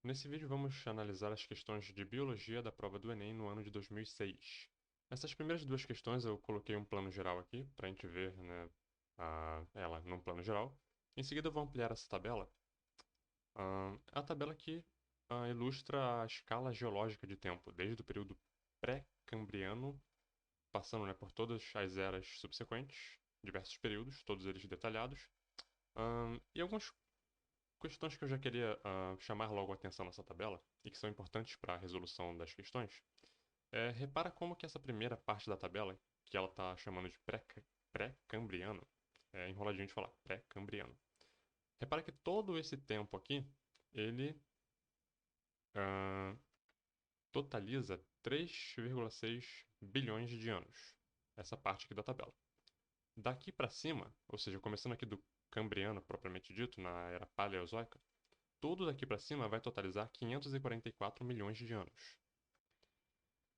Nesse vídeo vamos analisar as questões de biologia da prova do Enem no ano de 2006. Nessas primeiras duas questões eu coloquei um plano geral aqui, para a gente ver, né, ela num plano geral. Em seguida eu vou ampliar essa tabela. A tabela aqui ilustra a escala geológica de tempo, desde o período pré-cambriano, passando, né, por todas as eras subsequentes, diversos períodos, todos eles detalhados. E algumas questões que eu já queria chamar logo a atenção nessa tabela, e que são importantes para a resolução das questões, repara como que essa primeira parte da tabela, que ela está chamando de pré-cambriano, é enroladinho de falar, pré-cambriano. Repara que todo esse tempo aqui, ele ah, totaliza 3,6 bilhões de anos. Essa parte aqui da tabela. Daqui para cima, ou seja, começando aqui do Cambriano propriamente dito, na era Paleozoica, tudo daqui para cima vai totalizar 544 milhões de anos.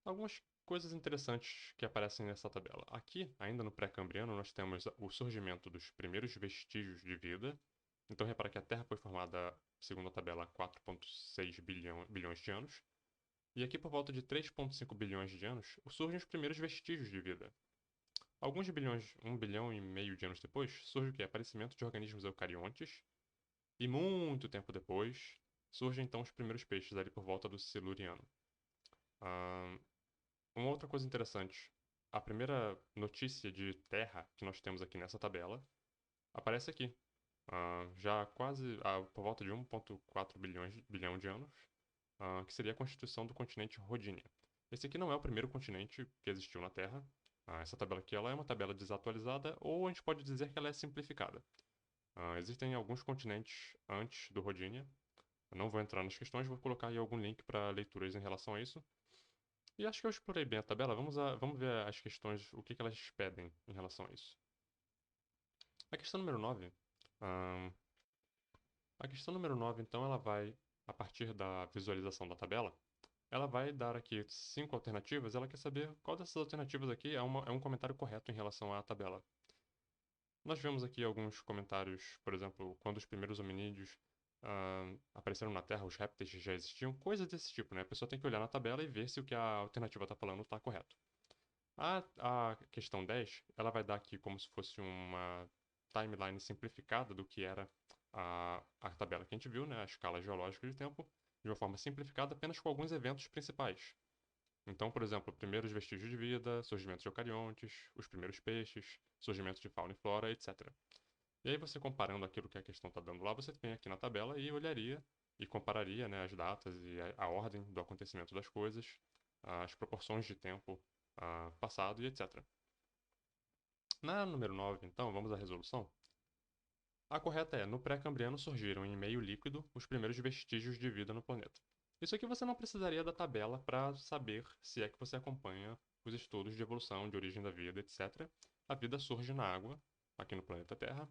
Algumas coisas interessantes que aparecem nessa tabela. Aqui, ainda no pré-cambriano, nós temos o surgimento dos primeiros vestígios de vida. Então, repara que a Terra foi formada, segundo a tabela, há 4,6 bilhões de anos. E aqui, por volta de 3,5 bilhões de anos, surgem os primeiros vestígios de vida. Alguns bilhões, 1,5 bilhão de anos depois, surge o que? Aparecimento de organismos eucariontes. E muito tempo depois, surgem então os primeiros peixes, ali por volta do Siluriano. Ah, uma outra coisa interessante: a primeira notícia de Terra que nós temos aqui nessa tabela aparece aqui, já quase por volta de 1,4 bilhão de anos, que seria a constituição do continente Rodinia. Esse aqui não é o primeiro continente que existiu na Terra. Essa tabela aqui ela é uma tabela desatualizada, ou a gente pode dizer que ela é simplificada. Existem alguns continentes antes do Rodinia. Eu não vou entrar nas questões, vou colocar aí algum link para leituras em relação a isso. E acho que eu explorei bem a tabela. Vamos ver as questões, o que elas pedem em relação a isso. A questão número 9. ahn, a questão número 9, então, ela vai, a partir da visualização da tabela, ela vai dar aqui 5 alternativas. Ela quer saber qual dessas alternativas aqui é um comentário correto em relação à tabela. Nós vemos aqui alguns comentários, por exemplo, quando os primeiros hominídeos apareceram na Terra, os répteis já existiam, coisas desse tipo, né? A pessoa tem que olhar na tabela e ver se o que a alternativa está falando está correto. A questão 10, ela vai dar aqui como se fosse uma timeline simplificada do que era a tabela que a gente viu, né? A escala geológica de tempo, de uma forma simplificada apenas com alguns eventos principais. Então, por exemplo, primeiros vestígios de vida, surgimento de eucariontes, os primeiros peixes, surgimento de fauna e flora, etc. E aí você comparando aquilo que a questão está dando lá, você vem aqui na tabela e olharia e compararia, né, as datas e a ordem do acontecimento das coisas, as proporções de tempo passado e etc. Na número 9, então, vamos à resolução. A correta é: no pré-cambriano surgiram em meio líquido os primeiros vestígios de vida no planeta. Isso aqui você não precisaria da tabela para saber se é que você acompanha os estudos de evolução, de origem da vida, etc. A vida surge na água, aqui no planeta Terra,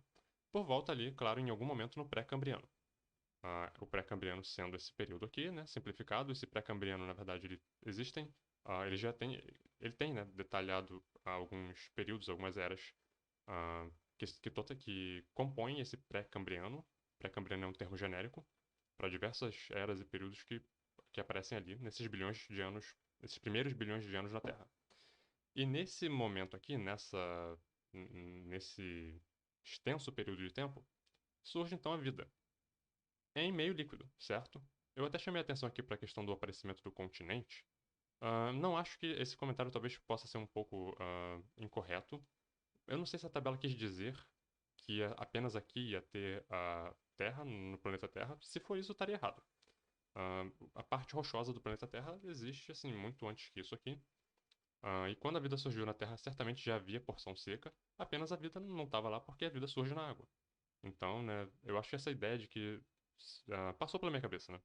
por volta ali, claro, em algum momento no pré-cambriano. O pré-cambriano sendo esse período aqui, né, simplificado. Esse pré-cambriano, na verdade, ele já tem, ele tem, né, detalhado alguns períodos, algumas eras ah, que compõem esse pré-cambriano. Pré-cambriano é um termo genérico para diversas eras e períodos que aparecem ali, nesses bilhões de anos, nesses primeiros bilhões de anos na Terra. E nesse momento aqui, nesse extenso período de tempo, surge então a vida em meio líquido, certo? Eu até chamei a atenção aqui para a questão do aparecimento do continente. Não acho que esse comentário talvez possa ser um pouco incorreto. Eu não sei se a tabela quis dizer que apenas aqui ia ter a Terra, no planeta Terra. Se for isso, estaria errado. A parte rochosa do planeta Terra existe assim muito antes que isso aqui. E quando a vida surgiu na Terra, certamente já havia porção seca. Apenas a vida não estava lá porque a vida surge na água. Então, né, eu acho que essa ideia de que passou pela minha cabeça, né?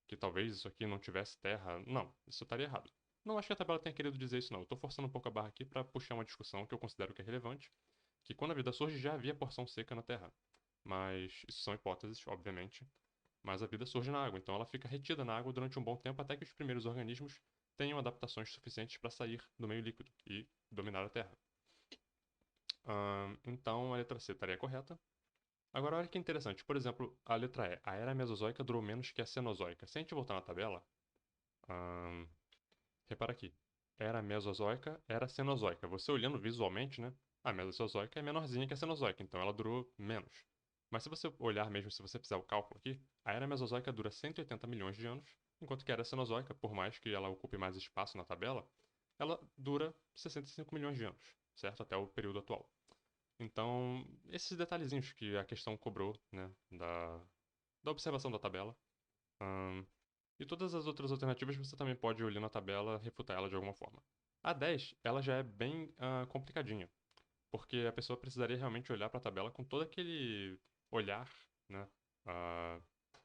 Que talvez isso aqui não tivesse terra. Não, isso estaria errado. Não acho que a tabela tenha querido dizer isso, não. Eu estou forçando um pouco a barra aqui para puxar uma discussão que eu considero que é relevante, que quando a vida surge já havia porção seca na Terra. Mas isso são hipóteses, obviamente. Mas a vida surge na água, então ela fica retida na água durante um bom tempo até que os primeiros organismos tenham adaptações suficientes para sair do meio líquido e dominar a Terra. Então a letra C estaria correta. Agora, olha que interessante. Por exemplo, a letra E. A era mesozoica durou menos que a cenozoica. Se a gente voltar na tabela, ahn, repara aqui. Era mesozoica, era cenozoica. Você olhando visualmente, né? A mesozoica é menorzinha que a cenozoica, então ela durou menos. Mas se você olhar mesmo, se você fizer o cálculo aqui, a era mesozoica dura 180 milhões de anos, enquanto que a era cenozoica, por mais que ela ocupe mais espaço na tabela, ela dura 65 milhões de anos, certo? Até o período atual. Então, esses detalhezinhos que a questão cobrou, né, da observação da tabela. Ahn, e todas as outras alternativas você também pode olhar na tabela e refutar ela de alguma forma. A 10, ela já é bem complicadinha, porque a pessoa precisaria realmente olhar para a tabela com todo aquele olhar, né, ah,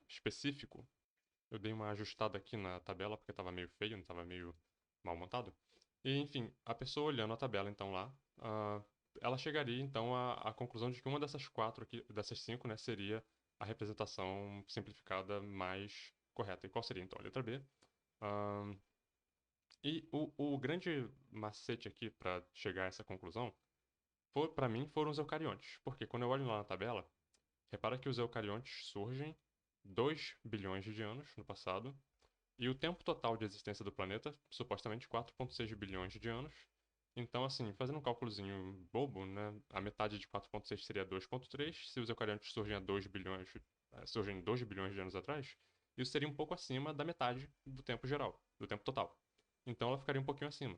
específico. Eu dei uma ajustada aqui na tabela porque estava meio feio, estava meio mal montado. E, enfim, a pessoa olhando a tabela, então, lá, ah, ela chegaria, então, à conclusão de que uma dessas quatro aqui, dessas cinco, né, seria a representação simplificada mais correta. E qual seria, então? A letra B. Ahn, e o grande macete aqui para chegar a essa conclusão, para mim, foram os eucariontes. Porque quando eu olho lá na tabela, repara que os eucariontes surgem 2 bilhões de anos no passado, e o tempo total de existência do planeta, supostamente 4,6 bilhões de anos. Então, assim, fazendo um cálculozinho bobo, né? A metade de 4,6 seria 2,3. Se os eucariontes surgem a 2 bilhões, surgem 2 bilhões de anos atrás, isso seria um pouco acima da metade do tempo geral, do tempo total. Então ela ficaria um pouquinho acima.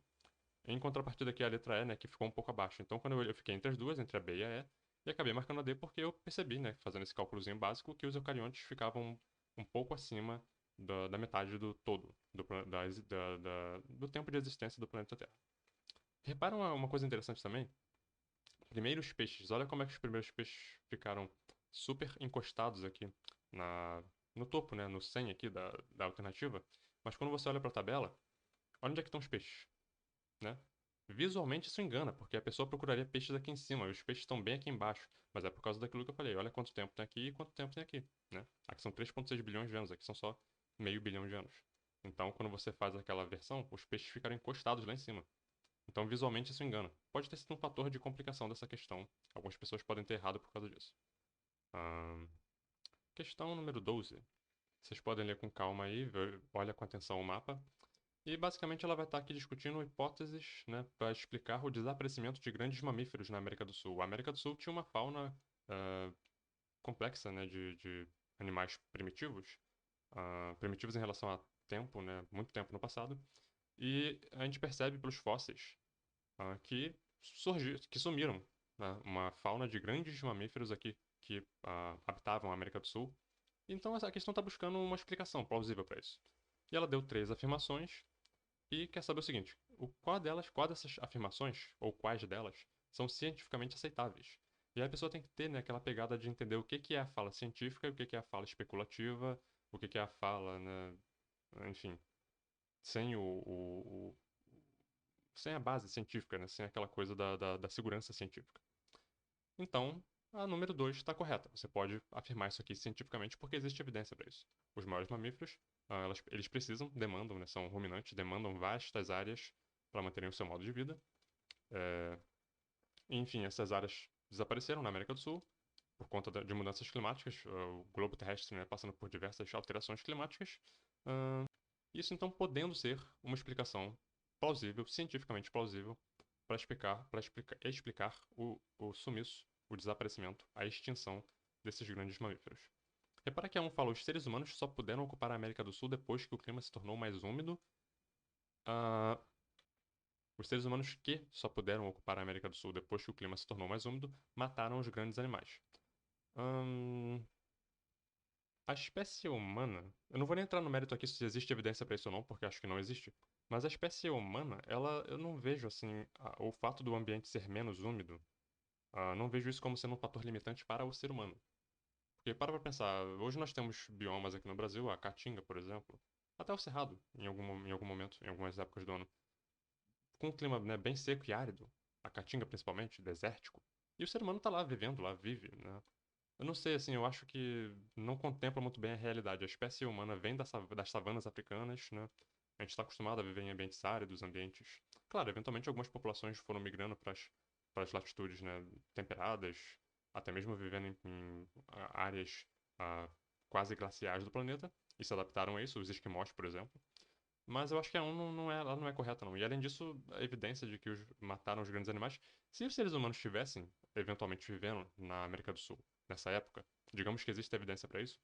Em contrapartida aqui a letra E, né, que ficou um pouco abaixo. Então quando eu fiquei entre as duas, entre a B e a E, e acabei marcando a D porque eu percebi, né, fazendo esse cálculozinho básico, que os eucariontes ficavam um pouco acima da metade do todo, do tempo de existência do planeta Terra. Repara uma coisa interessante também. Primeiros peixes, olha como é que os primeiros peixes ficaram super encostados aqui na, no topo, né, no 100 aqui da alternativa. Mas quando você olha para a tabela, olha onde é que estão os peixes, né? Visualmente isso engana, porque a pessoa procuraria peixes aqui em cima, e os peixes estão bem aqui embaixo. Mas é por causa daquilo que eu falei. Olha quanto tempo tem aqui e quanto tempo tem aqui, né? Aqui são 3,6 bilhões de anos, aqui são só meio bilhão de anos. Então, quando você faz aquela versão, os peixes ficaram encostados lá em cima. Então, visualmente isso engana. Pode ter sido um fator de complicação dessa questão. Algumas pessoas podem ter errado por causa disso. Ahn, questão número 12. Vocês podem ler com calma aí, olha com atenção o mapa. E basicamente ela vai estar aqui discutindo hipóteses, né, para explicar o desaparecimento de grandes mamíferos na América do Sul. A América do Sul tinha uma fauna complexa, né, de animais primitivos, primitivos em relação a tempo, né, muito tempo no passado. E a gente percebe pelos fósseis que sumiram, né, uma fauna de grandes mamíferos aqui que habitavam a América do Sul. Então essa questão está buscando uma explicação plausível para isso. E ela deu três afirmações e quer saber o seguinte: qual dessas afirmações, ou quais delas, são cientificamente aceitáveis? E aí a pessoa tem que ter, né, aquela pegada de entender o que que é a fala científica e o que que é a fala especulativa, o que que é a fala, né, enfim, sem sem a base científica, né, sem aquela coisa da segurança científica. Então, a número 2 está correta. Você pode afirmar isso aqui cientificamente porque existe evidência para isso. Os maiores mamíferos, eles precisam, demandam, né, são ruminantes, demandam vastas áreas para manterem o seu modo de vida. É, enfim, essas áreas desapareceram na América do Sul por conta de mudanças climáticas, o globo terrestre, né, passando por diversas alterações climáticas. Isso então podendo ser uma explicação plausível, cientificamente plausível, para explicar o sumiço, o desaparecimento, a extinção desses grandes mamíferos. Repara que a um fala, os seres humanos só puderam ocupar a América do Sul depois que o clima se tornou mais úmido. Ah, os seres humanos que só puderam ocupar a América do Sul depois que o clima se tornou mais úmido mataram os grandes animais. Ahn, a espécie humana, eu não vou nem entrar no mérito aqui se existe evidência para isso ou não, porque acho que não existe. Mas a espécie humana, eu não vejo assim, o fato do ambiente ser menos úmido, não vejo isso como sendo um fator limitante para o ser humano. Porque para pra pensar, hoje nós temos biomas aqui no Brasil, a Caatinga, por exemplo, até o Cerrado, em algum momento, em algumas épocas do ano, com um clima, né, bem seco e árido, a Caatinga principalmente, desértico. E o ser humano está lá vivendo, lá vive, né? Eu não sei, assim, eu acho que não contempla muito bem a realidade. A espécie humana vem das savanas africanas, né? A gente está acostumado a viver em ambientes áridos, ambientes. Claro, eventualmente algumas populações foram migrando para as latitudes, né, temperadas, até mesmo vivendo em áreas quase glaciais do planeta, e se adaptaram a isso, os esquimós, por exemplo. Mas eu acho que ela não é correta, não. E além disso, a evidência de que mataram os grandes animais. Se os seres humanos estivessem, eventualmente, vivendo na América do Sul, nessa época, digamos que existe evidência para isso,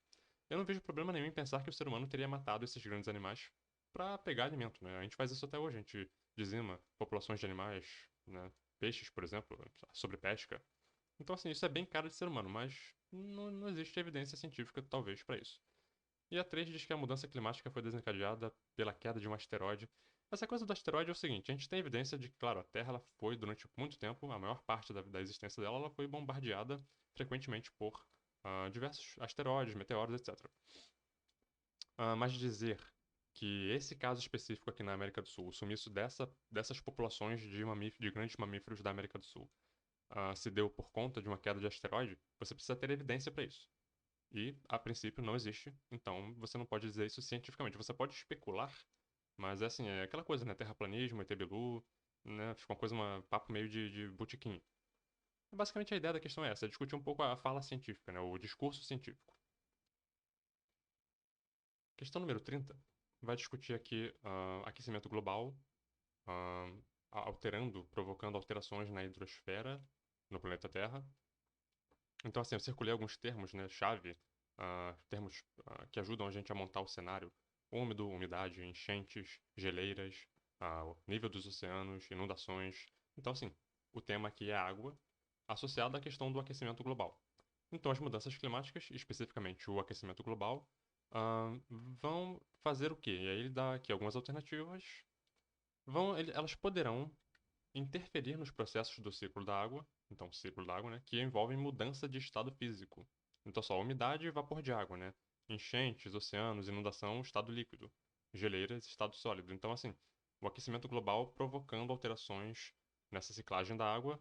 eu não vejo problema nenhum em pensar que o ser humano teria matado esses grandes animais para pegar alimento, né? A gente faz isso até hoje, a gente dizima populações de animais, né? Peixes, por exemplo, sobre pesca. Então, assim, isso é bem cara de ser humano, mas não existe evidência científica, talvez, para isso. E a 3 diz que a mudança climática foi desencadeada pela queda de um asteroide. Essa coisa do asteroide é o seguinte: a gente tem evidência de que, claro, a Terra ela foi, durante muito tempo, a maior parte da existência dela, ela foi bombardeada frequentemente por diversos asteroides, meteoros, etc. Mas dizer que esse caso específico aqui na América do Sul, o sumiço dessas populações de grandes mamíferos da América do Sul, se deu por conta de uma queda de asteroide, você precisa ter evidência para isso. E, a princípio, não existe, então você não pode dizer isso cientificamente. Você pode especular, mas é assim, é aquela coisa, né? Terraplanismo, ET Bilu, né? Fica uma coisa, um papo meio de botequim. Basicamente a ideia da questão é essa, é discutir um pouco a fala científica, né? O discurso científico. Questão número 30 vai discutir aqui aquecimento global, ah, provocando alterações na hidrosfera, no planeta Terra. Então, assim, eu circulei alguns termos, né, chave, termos que ajudam a gente a montar o cenário. Úmido, umidade, enchentes, geleiras, o nível dos oceanos, inundações. Então, assim, o tema aqui é água, associado à questão do aquecimento global. Então, as mudanças climáticas, especificamente o aquecimento global, vão fazer o quê? E aí ele dá aqui algumas alternativas. Elas poderão interferir nos processos do ciclo da água, então ciclo da água, né, que envolvem mudança de estado físico. Então só umidade e vapor de água, né? Enchentes, oceanos, inundação, estado líquido. Geleiras, estado sólido. Então assim, o aquecimento global provocando alterações nessa ciclagem da água,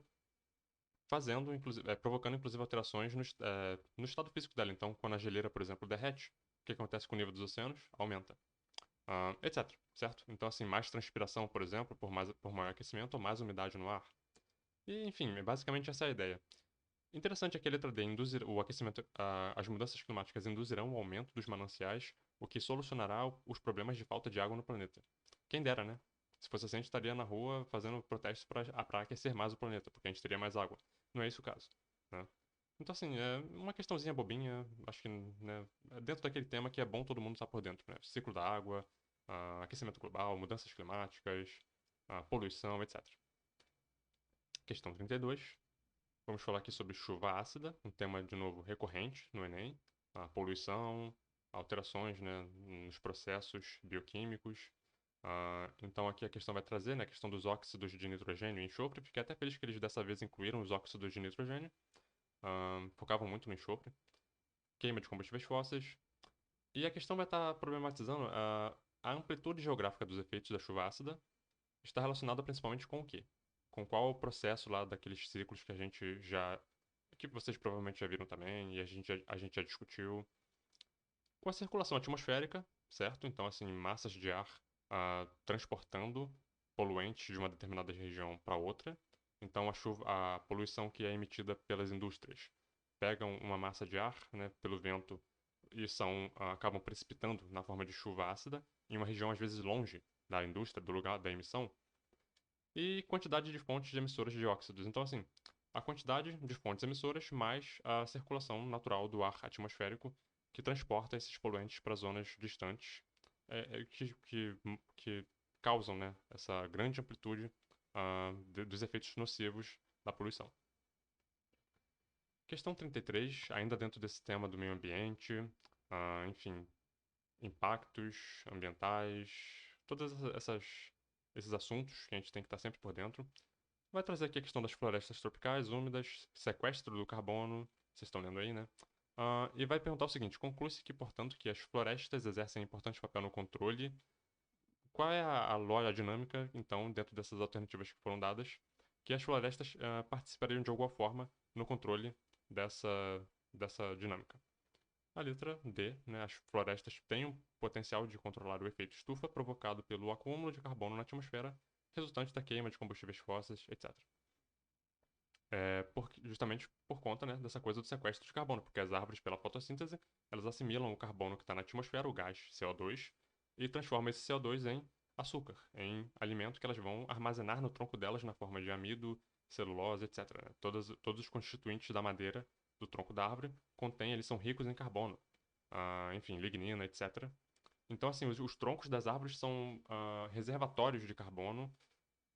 provocando inclusive alterações no estado físico dela. Então, quando a geleira, por exemplo, derrete, o que acontece com o nível dos oceanos? Aumenta. Etc. Certo? Então, assim, mais transpiração, por exemplo, por maior aquecimento ou mais umidade no ar. E, enfim, basicamente essa é a ideia. Interessante é que a letra D induzir o aquecimento, as mudanças climáticas induzirão o aumento dos mananciais, o que solucionará os problemas de falta de água no planeta. Quem dera, né? Se fosse assim, a gente estaria na rua fazendo protestos para aquecer mais o planeta, porque a gente teria mais água. Não é esse o caso, né? Então, assim, é uma questãozinha bobinha, acho que, né, é dentro daquele tema que é bom todo mundo estar por dentro, né? Ciclo da água, aquecimento global, mudanças climáticas, poluição, etc. Questão 32. Vamos falar aqui sobre chuva ácida, um tema, de novo, recorrente no Enem. A poluição, alterações, né, nos processos bioquímicos. Então aqui a questão vai trazer, né, a questão dos óxidos de nitrogênio e enxofre. Fiquei até feliz que eles dessa vez incluíram os óxidos de nitrogênio. Focavam muito no enxofre. Queima de combustíveis fósseis. E a questão vai estar problematizando a amplitude geográfica dos efeitos da chuva ácida está relacionada principalmente com o quê? Com qual o processo lá daqueles ciclos que a gente já. Que vocês provavelmente já viram também, e a gente já discutiu. Com a circulação atmosférica, certo? Então, assim, massas de ar transportando poluentes de uma determinada região para outra. Então, a poluição que é emitida pelas indústrias pegam uma massa de ar, né, pelo vento e acabam precipitando na forma de chuva ácida em uma região às vezes longe da indústria, do lugar da emissão, e quantidade de fontes emissoras de óxidos. Então, assim, a quantidade de fontes emissoras mais a circulação natural do ar atmosférico que transporta esses poluentes para zonas distantes, que causam, né, essa grande amplitude dos efeitos nocivos da poluição. Questão 33, ainda dentro desse tema do meio ambiente, enfim, impactos ambientais, todos esses assuntos que a gente tem que estar sempre por dentro. Vai trazer aqui a questão das florestas tropicais úmidas, sequestro do carbono, vocês estão lendo aí, né? E vai perguntar o seguinte: conclui-se que, portanto, que as florestas exercem importante papel no controle. Qual é a dinâmica, então, dentro dessas alternativas que foram dadas, que as florestas participariam de alguma forma no controle dessa, dessa dinâmica? A letra D, né, as florestas têm o potencial de controlar o efeito estufa provocado pelo acúmulo de carbono na atmosfera, resultante da queima de combustíveis fósseis, etc. justamente por conta, né, dessa coisa do sequestro de carbono, porque as árvores, pela fotossíntese, elas assimilam o carbono que está na atmosfera, o gás CO2, e transformam esse CO2 em açúcar, em alimento que elas vão armazenar no tronco delas na forma de amido, celulose, etc. Né? Todos os constituintes da madeira do tronco da árvore eles são ricos em carbono, enfim, lignina, etc. Então, assim, os troncos das árvores são reservatórios de carbono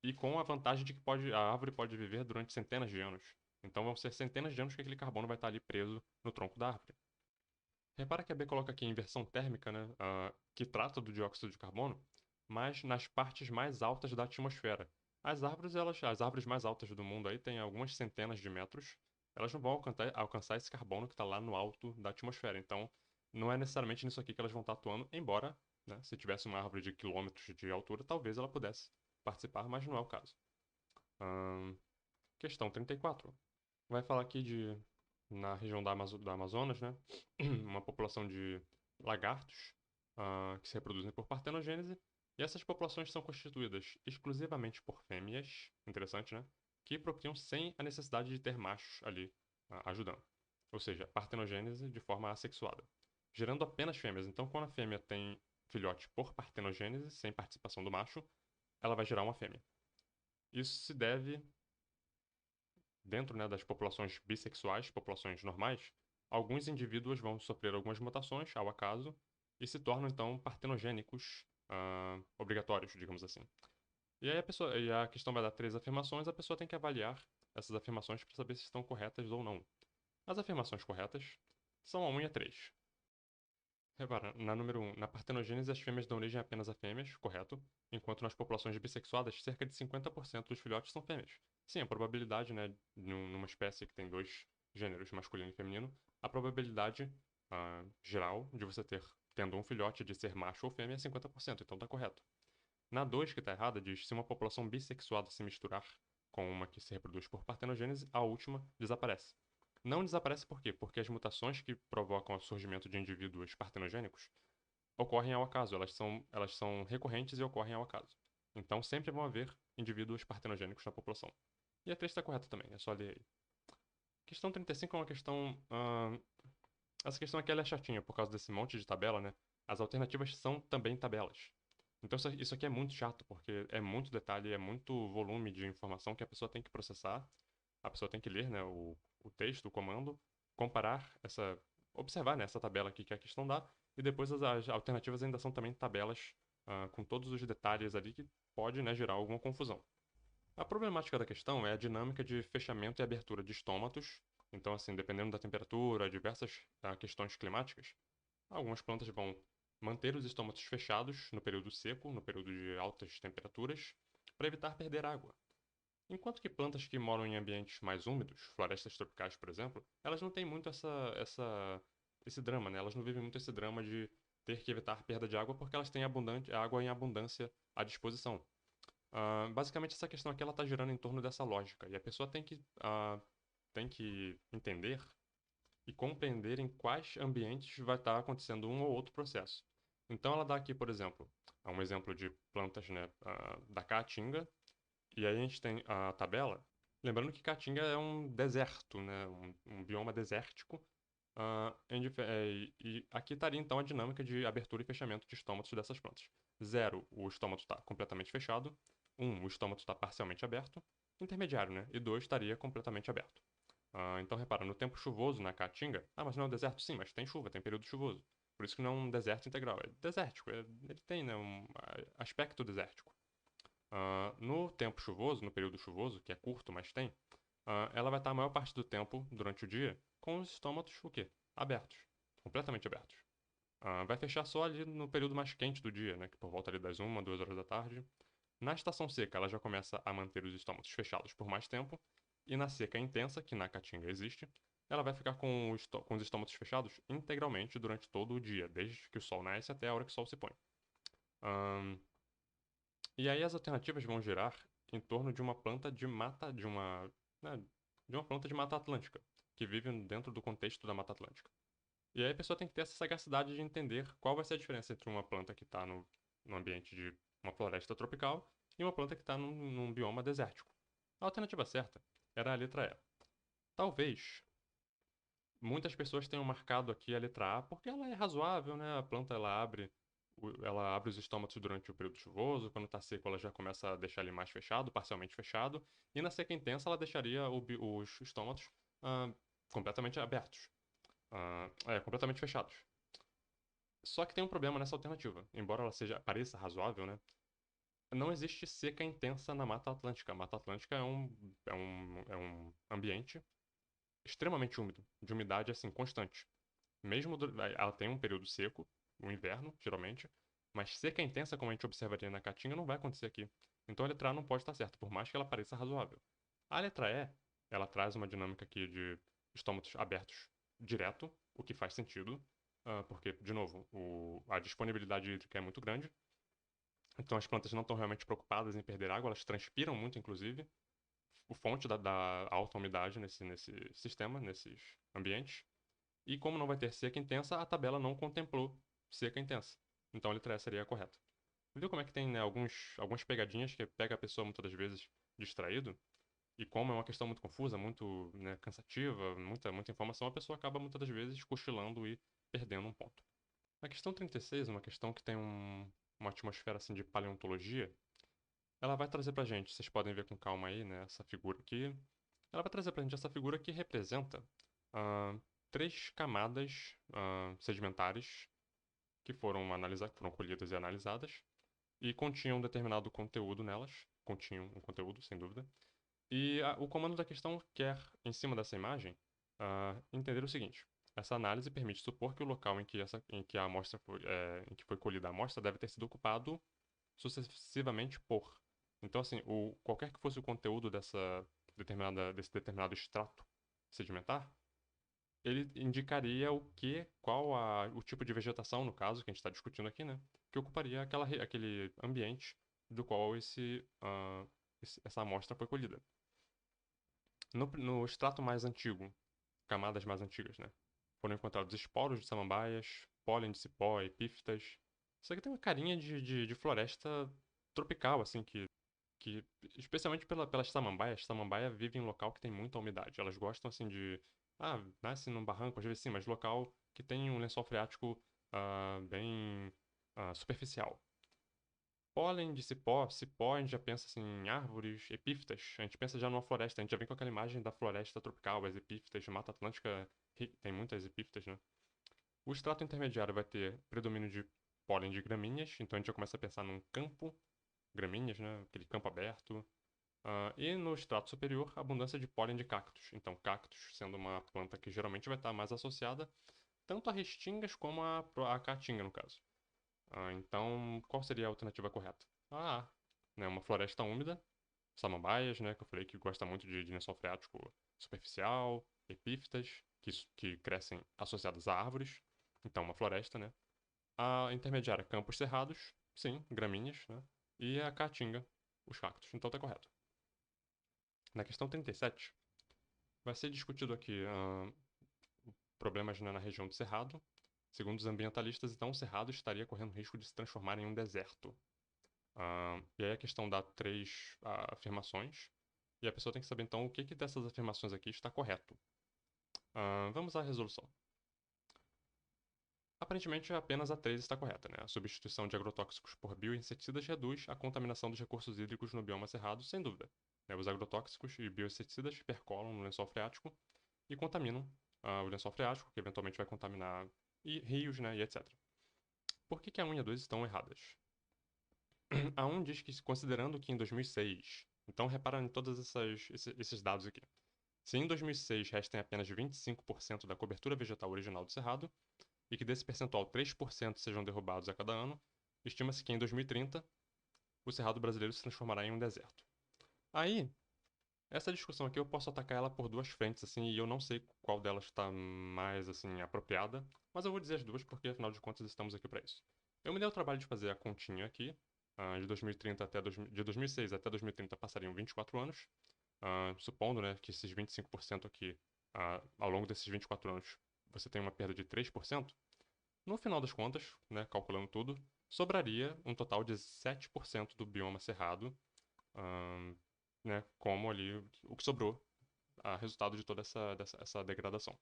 e com a vantagem de que a árvore pode viver durante centenas de anos. Então vão ser centenas de anos que aquele carbono vai estar ali preso no tronco da árvore. Repara que a B coloca aqui a inversão térmica, né, que trata do dióxido de carbono, mas nas partes mais altas da atmosfera. As árvores mais altas do mundo aí têm algumas centenas de metros, elas não vão alcançar esse carbono que está lá no alto da atmosfera. Então, não é necessariamente nisso aqui que elas vão estar atuando, embora, né, se tivesse uma árvore de quilômetros de altura, talvez ela pudesse participar, mas não é o caso. Questão 34. Vai falar aqui na região da Amazonas, né? Uma população de lagartos que se reproduzem por partenogênese. E essas populações são constituídas exclusivamente por fêmeas, interessante, né? Que procriam sem a necessidade de ter machos ali ajudando. Ou seja, partenogênese de forma assexuada. Gerando apenas fêmeas. Então, quando a fêmea tem filhote por partenogênese, sem participação do macho, ela vai gerar uma fêmea. Isso se deve dentro, né, das populações bissexuais, populações normais, alguns indivíduos vão sofrer algumas mutações ao acaso e se tornam então partenogênicos obrigatórios, digamos assim. E a questão vai dar 3 afirmações, a pessoa tem que avaliar essas afirmações para saber se estão corretas ou não. As afirmações corretas são a 1 e a 3. Repara, na número 1, na partenogênese as fêmeas dão origem apenas a fêmeas, correto, enquanto nas populações bissexuadas cerca de 50% dos filhotes são fêmeas. Sim, a probabilidade, né, numa espécie que tem dois gêneros, masculino e feminino, a probabilidade geral de você tendo um filhote de ser macho ou fêmea é 50%, então tá correto. Na 2, que tá errada, diz se uma população bissexuada se misturar com uma que se reproduz por partenogênese, a última desaparece. Não desaparece por quê? Porque as mutações que provocam o surgimento de indivíduos partenogênicos ocorrem ao acaso, elas são recorrentes e ocorrem ao acaso. Então sempre vão haver indivíduos partenogênicos na população. E a 3 está correta também, é só ler aí. Questão 35 é uma questão. Essa questão aqui ela é chatinha por causa desse monte de tabela, né? As alternativas são também tabelas. Então isso aqui é muito chato, porque é muito detalhe, é muito volume de informação que a pessoa tem que processar, a pessoa tem que ler, né, o texto, o comando, comparar observar, né, essa tabela aqui que a questão dá, e depois as alternativas ainda são também tabelas com todos os detalhes ali que pode, né, gerar alguma confusão. A problemática da questão é a dinâmica de fechamento e abertura de estômatos. Então, assim, dependendo da temperatura, diversas questões climáticas, algumas plantas vão manter os estômatos fechados no período seco, no período de altas temperaturas, para evitar perder água. Enquanto que plantas que moram em ambientes mais úmidos, florestas tropicais, por exemplo, elas não têm muito esse drama, né? Elas não vivem muito esse drama de ter que evitar perda de água porque elas têm água em abundância à disposição. Basicamente, essa questão aqui ela está girando em torno dessa lógica. E a pessoa tem que entender e compreender em quais ambientes vai estar acontecendo um ou outro processo. Então, ela dá aqui, por exemplo, um exemplo de plantas, né, da caatinga. E aí a gente tem a tabela. Lembrando que caatinga é um deserto, né, um bioma desértico. E aqui estaria então a dinâmica de abertura e fechamento de estômatos dessas plantas. 0, o estômato está completamente fechado. 1, o estômato está parcialmente aberto. Intermediário, né? E 2 estaria completamente aberto. Então repara, no tempo chuvoso na Caatinga, mas não é um deserto? Sim, mas tem chuva, tem período chuvoso. Por isso que não é um deserto integral, é desértico, ele tem, né, um aspecto desértico. No tempo chuvoso, no período chuvoso, que é curto, mas tem, ela vai estar a maior parte do tempo, durante o dia, com os estômatos, o quê? Abertos, completamente abertos. Vai fechar só ali no período mais quente do dia, né, que por volta ali das 1, 2 horas da tarde. Na estação seca, ela já começa a manter os estômatos fechados por mais tempo, e na seca intensa, que na caatinga existe, ela vai ficar com os estômatos fechados integralmente durante todo o dia, desde que o sol nasce até a hora que o sol se põe. E aí as alternativas vão girar em torno de uma planta de mata, né, de uma planta de mata atlântica, que vive dentro do contexto da Mata Atlântica. E aí a pessoa tem que ter essa sagacidade de entender qual vai ser a diferença entre uma planta que está no ambiente de uma floresta tropical e uma planta que está num bioma desértico. A alternativa certa era a letra E. Talvez muitas pessoas tenham marcado aqui a letra A porque ela é razoável, né? A planta ela abre os estômatos durante o período chuvoso, quando está seco ela já começa a deixar ele mais fechado, parcialmente fechado, e na seca intensa ela deixaria os estômatos ah, completamente abertos, completamente fechados. Só que tem um problema nessa alternativa, embora ela pareça razoável, né? Não existe seca intensa na Mata Atlântica. A Mata Atlântica é um ambiente extremamente úmido, de umidade assim constante. Ela tem um período seco, o inverno, geralmente, mas seca intensa, como a gente observaria na Caatinga, não vai acontecer aqui. Então a letra A não pode estar certa, por mais que ela pareça razoável. A letra E, ela traz uma dinâmica aqui de estômatos abertos direto, o que faz sentido, porque, de novo, a disponibilidade hídrica é muito grande, então as plantas não estão realmente preocupadas em perder água, elas transpiram muito, inclusive, o fonte da alta umidade nesse sistema, nesses ambientes. E como não vai ter seca intensa, a tabela não contemplou seca intensa. Então a letra E seria a correta. Viu como é que tem, né, algumas pegadinhas que pega a pessoa muitas das vezes distraído? E como é uma questão muito confusa, muito, né, cansativa, muita informação, a pessoa acaba muitas das vezes cochilando e perdendo um ponto. A questão 36 é uma questão que tem uma atmosfera assim de paleontologia. Ela vai trazer pra gente, vocês podem ver com calma aí, né, essa figura aqui. Ela vai trazer pra gente essa figura que representa ah, três camadas sedimentares que foram colhidas e analisadas e continham um determinado conteúdo nelas. Continham um conteúdo, sem dúvida. E o comando da questão quer, em cima dessa imagem, entender o seguinte. Essa análise permite supor que o local em que a amostra em que foi colhida a amostra deve ter sido ocupado sucessivamente por. Então, assim, qualquer que fosse o conteúdo desse determinado extrato sedimentar, ele indicaria o tipo de vegetação, no caso, que a gente está discutindo aqui, né? Que ocuparia aquele ambiente do qual essa amostra foi colhida. No extrato mais antigo, camadas mais antigas, né? Foram encontrados esporos de samambaias, pólen de cipó, epífitas. Isso aqui tem uma carinha de floresta tropical, assim, que especialmente pelas samambaias. Samambaia vive em local que tem muita umidade. Elas gostam, assim, nasce num barranco, às vezes sim, mas local que tem um lençol freático bem superficial. Pólen de cipó, a gente já pensa assim, em árvores, epífitas, a gente pensa já numa floresta, a gente já vem com aquela imagem da floresta tropical, as epífitas, Mata Atlântica tem muitas epífitas, né? O estrato intermediário vai ter predomínio de pólen de gramíneas, então a gente já começa a pensar num campo, gramíneas, né? Aquele campo aberto. E no estrato superior, abundância de pólen de cactos. Então, cactos sendo uma planta que geralmente vai estar mais associada tanto a restingas como a caatinga, no caso. Então, qual seria a alternativa correta? Né, uma floresta úmida, samambaias, né, que eu falei que gosta muito de lençol freático superficial, epífitas, que crescem associadas a árvores, então uma floresta, né? A intermediária, campos cerrados, sim, gramíneas, né? E a caatinga, os cactos. Então tá correto. Na questão 37, vai ser discutido aqui problemas, né, na região do Cerrado. Segundo os ambientalistas, então, o Cerrado estaria correndo risco de se transformar em um deserto. E aí a questão dá três afirmações, e a pessoa tem que saber, então, o que dessas afirmações aqui está correto. Vamos à resolução. Aparentemente, apenas a 3 está correta, né? A substituição de agrotóxicos por bioinseticidas reduz a contaminação dos recursos hídricos no bioma cerrado, sem dúvida. Né? Os agrotóxicos e bioinseticidas percolam no lençol freático e contaminam o lençol freático, que eventualmente vai contaminar rios, né, e etc. Por que a 1 e a 2 estão erradas? A 1 diz que, considerando que em 2006, então repara em todos esses dados aqui. Se em 2006 restem apenas 25% da cobertura vegetal original do cerrado, e que desse percentual 3% sejam derrubados a cada ano, estima-se que em 2030 o cerrado brasileiro se transformará em um deserto. Aí, essa discussão aqui eu posso atacar ela por duas frentes, assim, e eu não sei qual delas está mais, assim, apropriada, mas eu vou dizer as duas porque, afinal de contas, estamos aqui para isso. Eu me dei o trabalho de fazer a continha aqui, de 2030 de 2006 até 2030 passariam 24 anos, supondo, né, que esses 25% aqui, ao longo desses 24 anos, você tem uma perda de 3%, no final das contas, né, calculando tudo, sobraria um total de 7% do bioma cerrado, né, como ali o que sobrou a resultado de toda essa degradação.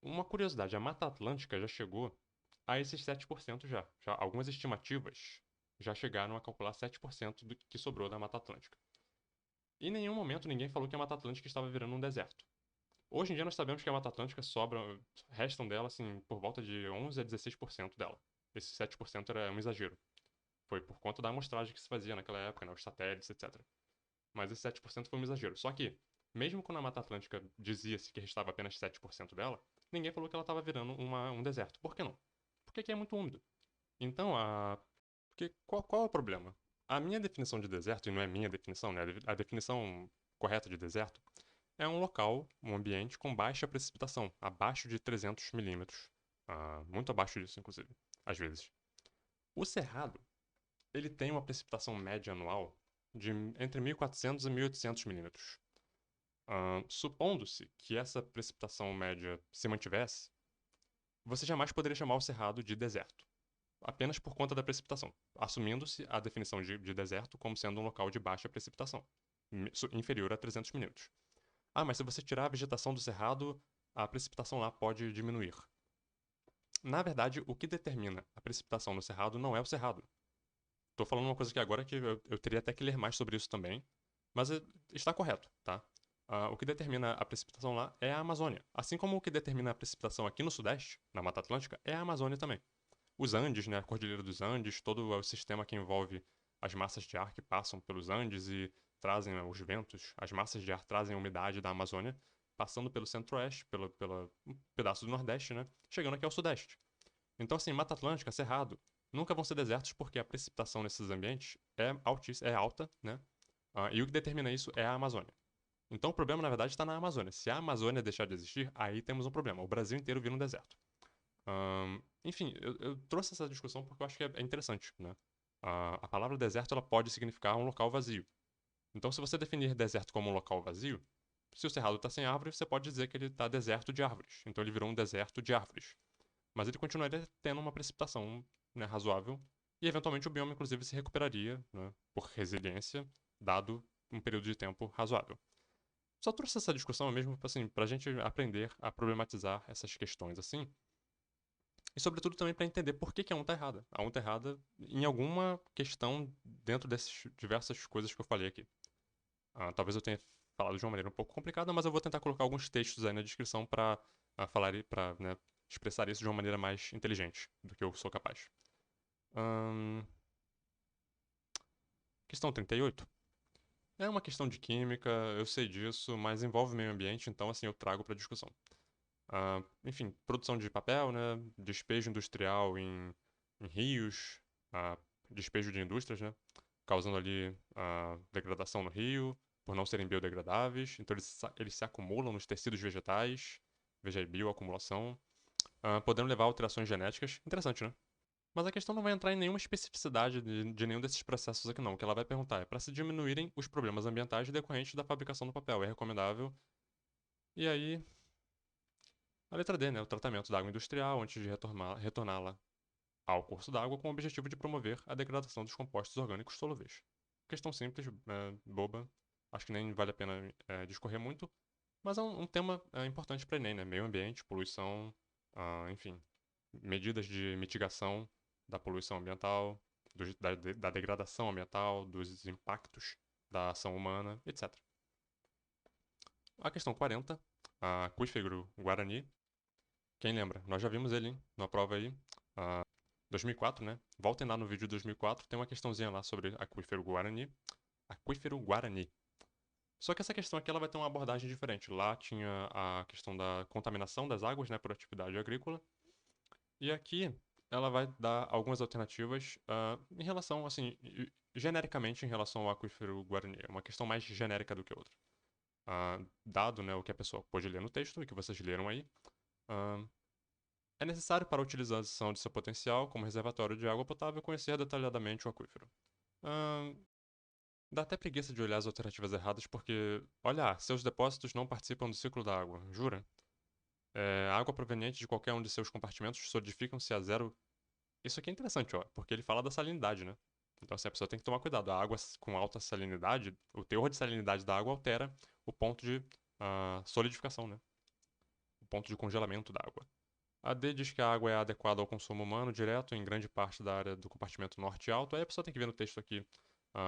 Uma curiosidade, a Mata Atlântica já chegou a esses 7% já. Algumas estimativas já chegaram a calcular 7% do que sobrou da Mata Atlântica. Em nenhum momento ninguém falou que a Mata Atlântica estava virando um deserto. Hoje em dia nós sabemos que a Mata Atlântica restam dela assim, por volta de 11 a 16% dela. Esse 7% era um exagero. Foi por conta da amostragem que se fazia naquela época, né, os satélites, etc. Mas esse 7% foi um exagero. Só que, mesmo quando a Mata Atlântica dizia-se que restava apenas 7% dela, ninguém falou que ela estava virando um deserto. Por que não? Porque aqui é muito úmido. Então, qual é o problema? A minha definição de deserto, e não é minha definição, né? A definição correta de deserto é um local, um ambiente com baixa precipitação, abaixo de 300 milímetros. Muito abaixo disso, inclusive, às vezes. O Cerrado, ele tem uma precipitação média anual de entre 1.400 e 1.800 milímetros. Supondo-se que essa precipitação média se mantivesse, você jamais poderia chamar o Cerrado de deserto, apenas por conta da precipitação, assumindo-se a definição de deserto como sendo um local de baixa precipitação, inferior a 300 milímetros. Mas se você tirar a vegetação do cerrado, a precipitação lá pode diminuir. Na verdade, o que determina a precipitação no cerrado não é o cerrado. Estou falando uma coisa aqui agora que eu teria até que ler mais sobre isso também, mas está correto, tá? O que determina a precipitação lá é a Amazônia. Assim como o que determina a precipitação aqui no Sudeste, na Mata Atlântica, é a Amazônia também. Os Andes, né, a Cordilheira dos Andes, todo o sistema que envolve as massas de ar que passam pelos Andes e trazem os ventos, as massas de ar trazem a umidade da Amazônia, passando pelo centro-oeste, pelo pedaço do nordeste, né, chegando aqui ao sudeste. Então, assim, Mata Atlântica, Cerrado, nunca vão ser desertos porque a precipitação nesses ambientes é alta, né, e o que determina isso é a Amazônia. Então, o problema, na verdade, está na Amazônia. Se a Amazônia deixar de existir, aí temos um problema. O Brasil inteiro vira um deserto. Enfim, eu trouxe essa discussão porque eu acho que é interessante, né? A palavra deserto ela pode significar um local vazio. Então, se você definir deserto como um local vazio, se o cerrado está sem árvore, você pode dizer que ele está deserto de árvores. Então, ele virou um deserto de árvores. Mas ele continuaria tendo uma precipitação, né, razoável e, eventualmente, o bioma, inclusive, se recuperaria, né, por resiliência, dado um período de tempo razoável. Só trouxe essa discussão mesmo assim, para a gente aprender a problematizar essas questões assim. E, sobretudo, também para entender por que a ONU está errada. A ONU está errada em alguma questão dentro dessas diversas coisas que eu falei aqui. Talvez eu tenha falado de uma maneira um pouco complicada, mas eu vou tentar colocar alguns textos aí na descrição para falar e para, né, expressar isso de uma maneira mais inteligente do que eu sou capaz. Questão 38. É uma questão de química, eu sei disso, mas envolve o meio ambiente, então assim eu trago para discussão. Enfim, produção de papel, né? Despejo industrial em rios, despejo de indústrias, né? Causando ali degradação no rio, por não serem biodegradáveis. Então eles se acumulam nos tecidos vegetais, veja aí, bioacumulação, podendo levar a alterações genéticas. Interessante, né? Mas a questão não vai entrar em nenhuma especificidade de nenhum desses processos aqui não. O que ela vai perguntar é para se diminuírem os problemas ambientais decorrentes da fabricação do papel. É recomendável. E aí, a letra D, né, o tratamento da água industrial antes de retorná-la ao curso d'água com o objetivo de promover a degradação dos compostos orgânicos solúveis. Questão simples, boba, acho que nem vale a pena discorrer muito, mas é um tema importante para o Enem, né? Meio ambiente, poluição, enfim, medidas de mitigação da poluição ambiental, da degradação ambiental, dos impactos da ação humana, etc. A questão 40, aquífero Guarani. Quem lembra? Nós já vimos ele, hein? Numa prova aí. 2004, né? Voltem lá no vídeo de 2004, tem uma questãozinha lá sobre aquífero Guarani. Aquífero Guarani. Só que essa questão aqui ela vai ter uma abordagem diferente. Lá tinha a questão da contaminação das águas, né, por atividade agrícola. E aqui ela vai dar algumas alternativas em relação, assim, genericamente em relação ao aquífero Guarani. É uma questão mais genérica do que outra. Dado, né, o que a pessoa pôde ler no texto e que vocês leram aí, é necessário para a utilização de seu potencial como reservatório de água potável conhecer detalhadamente o aquífero. Dá até preguiça de olhar as alternativas erradas porque, olha, seus depósitos não participam do ciclo da água, jura? A água proveniente de qualquer um de seus compartimentos solidificam-se a zero. Isso aqui é interessante, ó, porque ele fala da salinidade, né? Então, assim, a pessoa tem que tomar cuidado. A água com alta salinidade, o teor de salinidade da água altera o ponto de a solidificação, né? O ponto de congelamento da água. A D diz que a água é adequada ao consumo humano direto em grande parte da área do compartimento norte alto. Aí a pessoa tem que ver no texto aqui.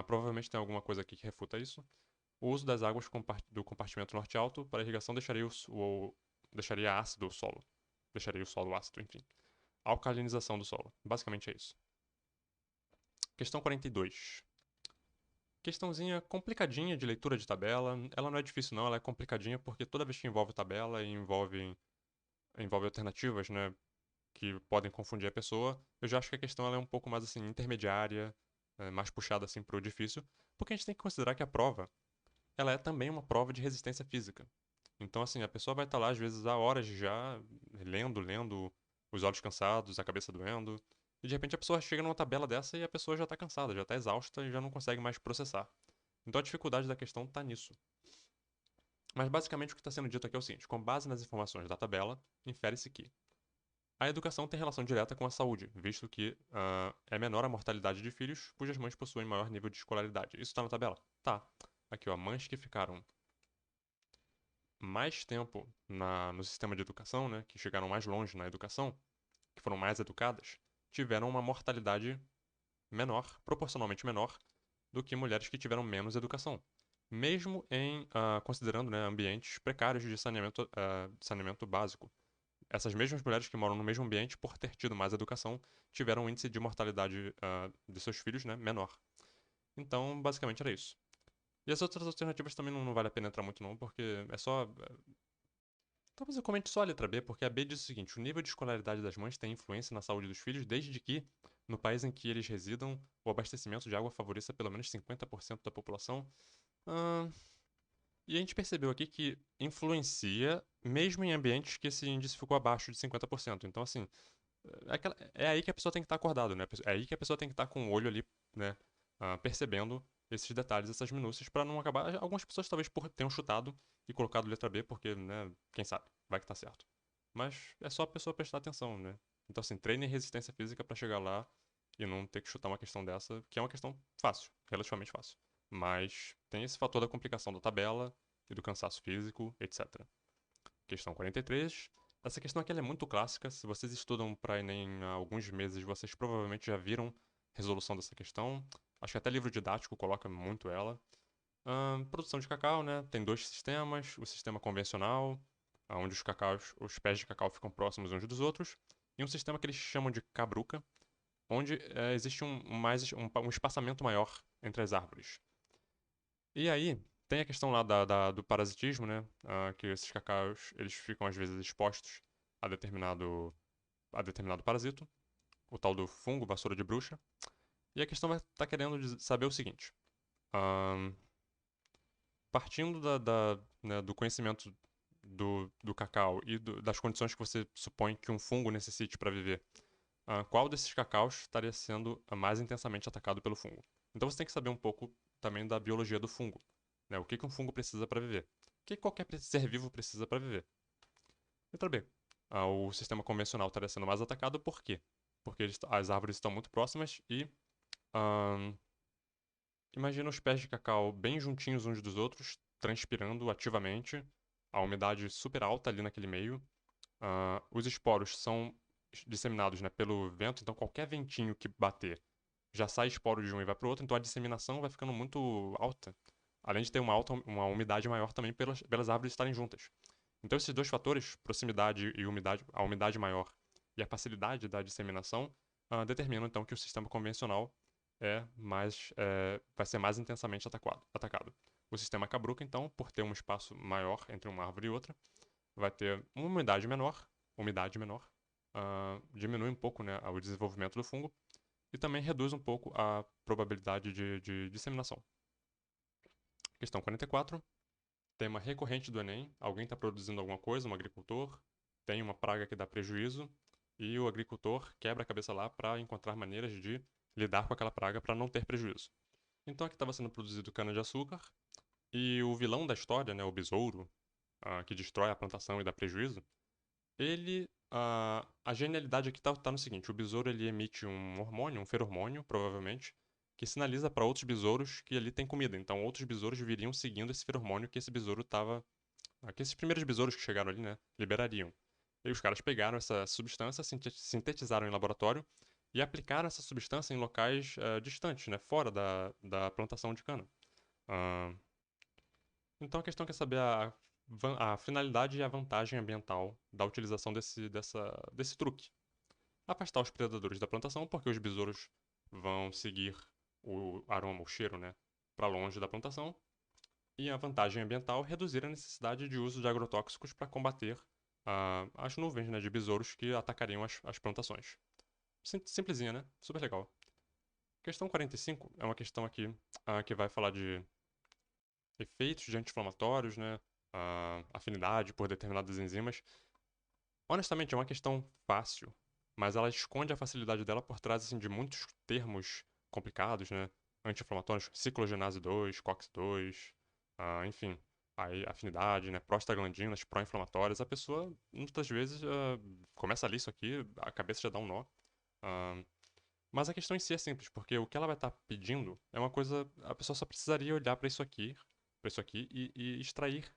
Provavelmente tem alguma coisa aqui que refuta isso. O uso das águas do compartimento norte alto para irrigação deixaria ácido o solo. Deixaria o solo ácido, enfim. Alcalinização do solo. Basicamente é isso. Questão 42. Questãozinha complicadinha de leitura de tabela. Ela não é difícil não, ela é complicadinha porque toda vez que envolve tabela e envolve alternativas, né, que podem confundir a pessoa, eu já acho que a questão ela é um pouco mais assim intermediária, mais puxada assim pro difícil, porque a gente tem que considerar que a prova, ela é também uma prova de resistência física. Então assim, a pessoa vai estar lá às vezes há horas já lendo, os olhos cansados, a cabeça doendo, e de repente a pessoa chega numa tabela dessa e a pessoa já está cansada, já está exausta e já não consegue mais processar. Então a dificuldade da questão está nisso. Mas basicamente o que está sendo dito aqui é o seguinte: com base nas informações da tabela, infere-se que a educação tem relação direta com a saúde, visto que é menor a mortalidade de filhos cujas mães possuem maior nível de escolaridade. Isso está na tabela? Tá. Aqui, ó, mães que ficaram mais tempo no sistema de educação, né, que chegaram mais longe na educação, que foram mais educadas, tiveram uma mortalidade menor, proporcionalmente menor, do que mulheres que tiveram menos educação. Mesmo considerando, né, ambientes precários de saneamento básico. Essas mesmas mulheres que moram no mesmo ambiente, por ter tido mais educação, tiveram um índice de mortalidade de seus filhos, né, menor. Então, basicamente era isso. E as outras alternativas também não vale a pena entrar muito não, porque é só... Talvez eu comente só a letra B, porque a B diz o seguinte: o nível de escolaridade das mães tem influência na saúde dos filhos, desde que, no país em que eles residam, o abastecimento de água favoreça pelo menos 50% da população. Ahn, E a gente percebeu aqui que influencia mesmo em ambientes que esse índice ficou abaixo de 50%. Então, assim, é aí que a pessoa tem que estar acordado, né? É aí que a pessoa tem que estar com o olho ali, né? Percebendo esses detalhes, essas minúcias, para não acabar. Algumas pessoas talvez tenham chutado e colocado letra B, porque, né? Quem sabe, vai que tá certo. Mas é só a pessoa prestar atenção, né? Então, assim, treine em resistência física para chegar lá e não ter que chutar uma questão dessa, que é uma questão fácil, relativamente fácil. Mas tem esse fator da complicação da tabela e do cansaço físico, etc. Questão 43. Essa questão aqui ela é muito clássica. Se vocês estudam para Enem há alguns meses, vocês provavelmente já viram resolução dessa questão. Acho que até livro didático coloca muito ela. Produção de cacau, né? Tem dois sistemas. O sistema convencional, onde os pés de cacau ficam próximos uns dos outros. E um sistema que eles chamam de cabruca, onde existe um espaçamento maior entre as árvores. E aí, tem a questão lá do parasitismo, né? Que esses cacaus, eles ficam às vezes expostos a determinado parasito, o tal do fungo, vassoura de bruxa. E a questão vai estar querendo saber o seguinte: ahn, partindo né, do conhecimento do cacau e das condições que você supõe que um fungo necessite para viver, qual desses cacaus estaria sendo mais intensamente atacado pelo fungo? Então você tem que saber um pouco também da biologia do fungo, né? O que um fungo precisa para viver? O que qualquer ser vivo precisa para viver? Letra B. O sistema convencional estaria sendo mais atacado por quê? Porque as árvores estão muito próximas e ahn, imagina os pés de cacau bem juntinhos uns dos outros, transpirando ativamente, a umidade super alta ali naquele meio. Os esporos são disseminados, né, pelo vento, então qualquer ventinho que bater já sai esporo de um e vai para o outro, então a disseminação vai ficando muito alta. Além de ter uma umidade maior também pelas árvores estarem juntas. Então esses dois fatores, proximidade e umidade, a umidade maior e a facilidade da disseminação, determinam então que o sistema convencional vai ser mais intensamente atacado. O sistema cabruca, então, por ter um espaço maior entre uma árvore e outra, vai ter uma umidade menor, diminui um pouco, né, o desenvolvimento do fungo e também reduz um pouco a probabilidade de disseminação. Questão 44. Tema recorrente do Enem. Alguém está produzindo alguma coisa, um agricultor, tem uma praga que dá prejuízo e o agricultor quebra a cabeça lá para encontrar maneiras de lidar com aquela praga para não ter prejuízo. Então aqui estava sendo produzido cana-de-açúcar e o vilão da história, né, o besouro, que destrói a plantação e dá prejuízo, a genialidade aqui tá no seguinte: o besouro ele emite um hormônio, um feromônio, provavelmente, que sinaliza para outros besouros que ali tem comida. Então outros besouros viriam seguindo esse feromônio que esse besouro estava Aqui esses primeiros besouros que chegaram ali, né, liberariam. E aí os caras pegaram essa substância, sintetizaram em laboratório e aplicaram essa substância em locais distantes, né, fora da plantação de cana. Ah, então a questão é saber a finalidade e a vantagem ambiental da utilização desse truque. Afastar os predadores da plantação, porque os besouros vão seguir o aroma, o cheiro, né, para longe da plantação. E a vantagem ambiental, reduzir a necessidade de uso de agrotóxicos para combater as nuvens, né, de besouros que atacariam as plantações. Simplesinha, né? Super legal. Questão 45 é uma questão aqui que vai falar de efeitos de anti-inflamatórios, né? Afinidade por determinadas enzimas. Honestamente, é uma questão fácil, mas ela esconde a facilidade dela por trás assim, de muitos termos complicados, né? Anti-inflamatórios, ciclogenase 2, COX-2, enfim, aí afinidade, né? Prostaglandinas, pró-inflamatórias. A pessoa, muitas vezes, começa a ler isso aqui, a cabeça já dá um nó. Ah, mas a questão em si é simples, porque o que ela vai estar pedindo é uma coisa. A pessoa só precisaria olhar para isso aqui e extrair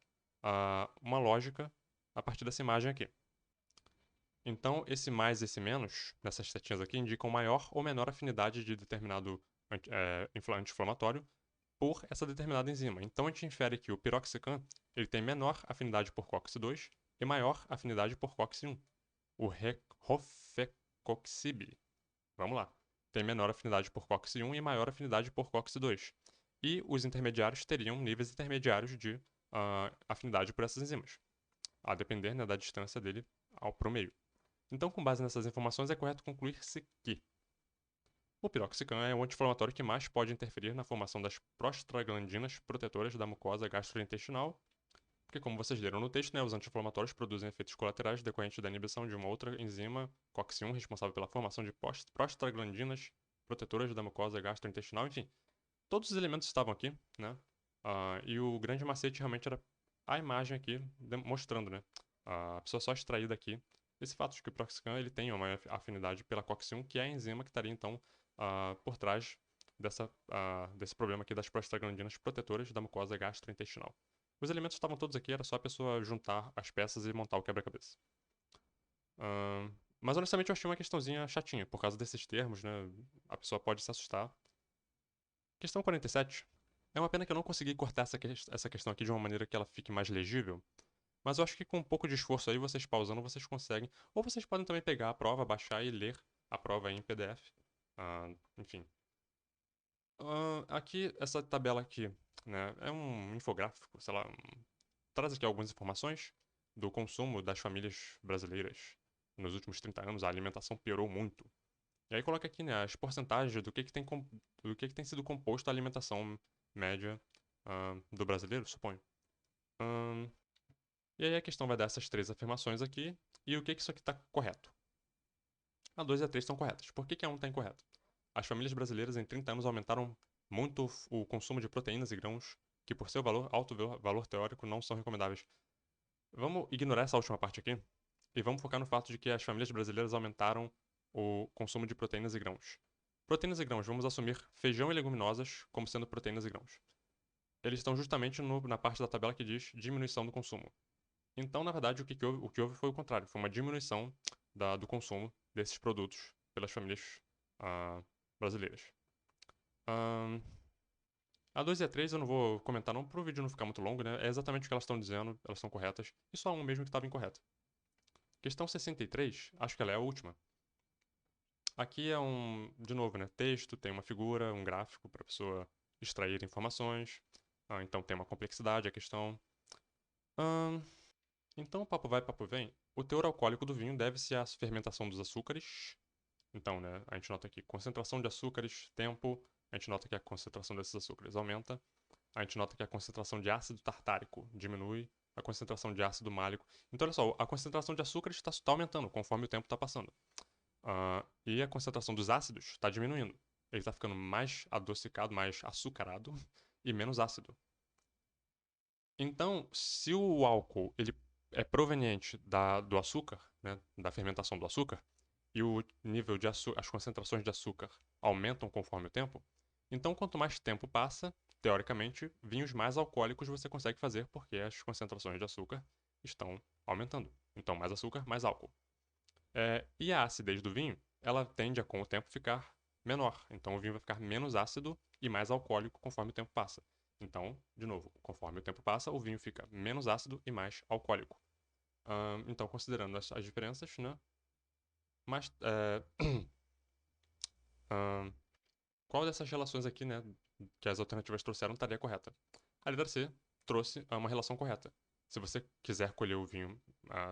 uma lógica a partir dessa imagem aqui. Então, esse mais e esse menos, nessas setinhas aqui, indicam maior ou menor afinidade de determinado anti-inflamatório por essa determinada enzima. Então, a gente infere que o piroxicam ele tem menor afinidade por COX-2 e maior afinidade por COX-1. O rofecoxib, vamos lá, tem menor afinidade por COX-1 e maior afinidade por COX-2. E os intermediários teriam níveis intermediários de afinidade por essas enzimas, a depender, né, da distância dele para o meio. Então, com base nessas informações, é correto concluir-se que o piroxicam é o anti-inflamatório que mais pode interferir na formação das prostaglandinas protetoras da mucosa gastrointestinal, porque, como vocês leram no texto, né, os anti-inflamatórios produzem efeitos colaterais decorrentes da inibição de uma outra enzima, COX-1, responsável pela formação de prostaglandinas protetoras da mucosa gastrointestinal. Enfim, todos os elementos estavam aqui, né? E o grande macete realmente era a imagem aqui mostrando, né? A pessoa só extrair daqui esse fato de que o Proxicam ele tem uma afinidade pela COX-1, que é a enzima que estaria então por trás desse problema aqui das prostaglandinas protetoras da mucosa gastrointestinal. Os elementos estavam todos aqui, era só a pessoa juntar as peças e montar o quebra-cabeça. Mas honestamente eu achei uma questãozinha chatinha, por causa desses termos, né? A pessoa pode se assustar. Questão 47. É uma pena que eu não consegui cortar essa questão aqui de uma maneira que ela fique mais legível, mas eu acho que com um pouco de esforço aí, vocês pausando, vocês conseguem. Ou vocês podem também pegar a prova, baixar e ler a prova aí em PDF. Enfim. Aqui, essa tabela aqui, né, é um infográfico, sei lá, traz aqui algumas informações do consumo das famílias brasileiras. Nos últimos 30 anos, a alimentação piorou muito. E aí coloca aqui, né, as porcentagens do que tem sido composto a alimentação média do brasileiro, suponho. E aí a questão vai dar essas três afirmações aqui e o que isso aqui está correto. A 2 e a 3 estão corretas. Por que a 1 está incorreta? As famílias brasileiras em 30 anos aumentaram muito o consumo de proteínas e grãos, que por seu alto valor teórico não são recomendáveis. Vamos ignorar essa última parte aqui e vamos focar no fato de que as famílias brasileiras aumentaram o consumo de proteínas e grãos. Proteínas e grãos, vamos assumir feijão e leguminosas como sendo proteínas e grãos. Eles estão justamente na parte da tabela que diz diminuição do consumo. Então, na verdade, o que houve foi o contrário. Foi uma diminuição do consumo desses produtos pelas famílias brasileiras. A 2 e a 3 eu não vou comentar não, para o vídeo não ficar muito longo, né? É exatamente o que elas estão dizendo, elas são corretas. E só um mesmo que estava incorreto. Questão 63, acho que ela é a última. Aqui é de novo, né? Texto, tem uma figura, um gráfico para a pessoa extrair informações. Então tem uma complexidade a questão. Então, papo vai, papo vem. O teor alcoólico do vinho deve-se à fermentação dos açúcares. Então, né, a gente nota aqui concentração de açúcares, tempo. A gente nota que a concentração desses açúcares aumenta. A gente nota que a concentração de ácido tartárico diminui. A concentração de ácido málico. Então, olha só, a concentração de açúcares está aumentando conforme o tempo está passando. E a concentração dos ácidos está diminuindo. Ele está ficando mais adocicado, mais açucarado e menos ácido. Então, se o álcool ele é proveniente do açúcar, né, da fermentação do açúcar, e o nível de as concentrações de açúcar aumentam conforme o tempo, então quanto mais tempo passa, teoricamente, vinhos mais alcoólicos você consegue fazer porque as concentrações de açúcar estão aumentando. Então, mais açúcar, mais álcool. E a acidez do vinho, ela tende a, com o tempo, ficar menor. Então, o vinho vai ficar menos ácido e mais alcoólico conforme o tempo passa. Então, de novo, conforme o tempo passa, o vinho fica menos ácido e mais alcoólico. Então, considerando as diferenças, né? Mas, qual dessas relações aqui, né, que as alternativas trouxeram estaria correta? A letra C trouxe uma relação correta. Se você quiser colher o vinho,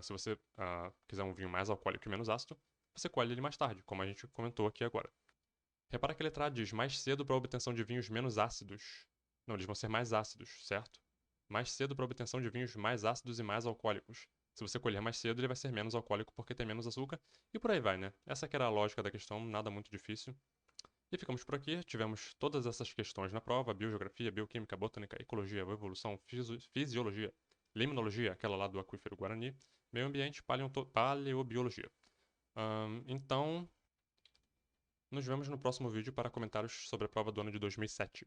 se você quiser um vinho mais alcoólico e menos ácido, você colhe ele mais tarde, como a gente comentou aqui agora. Repara que a letra A diz mais cedo para a obtenção de vinhos menos ácidos. Não, eles vão ser mais ácidos, certo? Mais cedo para a obtenção de vinhos mais ácidos e mais alcoólicos. Se você colher mais cedo, ele vai ser menos alcoólico porque tem menos açúcar. E por aí vai, né? Essa que era a lógica da questão, nada muito difícil. E ficamos por aqui. Tivemos todas essas questões na prova: biogeografia, bioquímica, botânica, ecologia, evolução, fisiologia, limnologia, aquela lá do aquífero Guarani, meio ambiente, paleobiologia. Então, nos vemos no próximo vídeo para comentários sobre a prova do ano de 2007.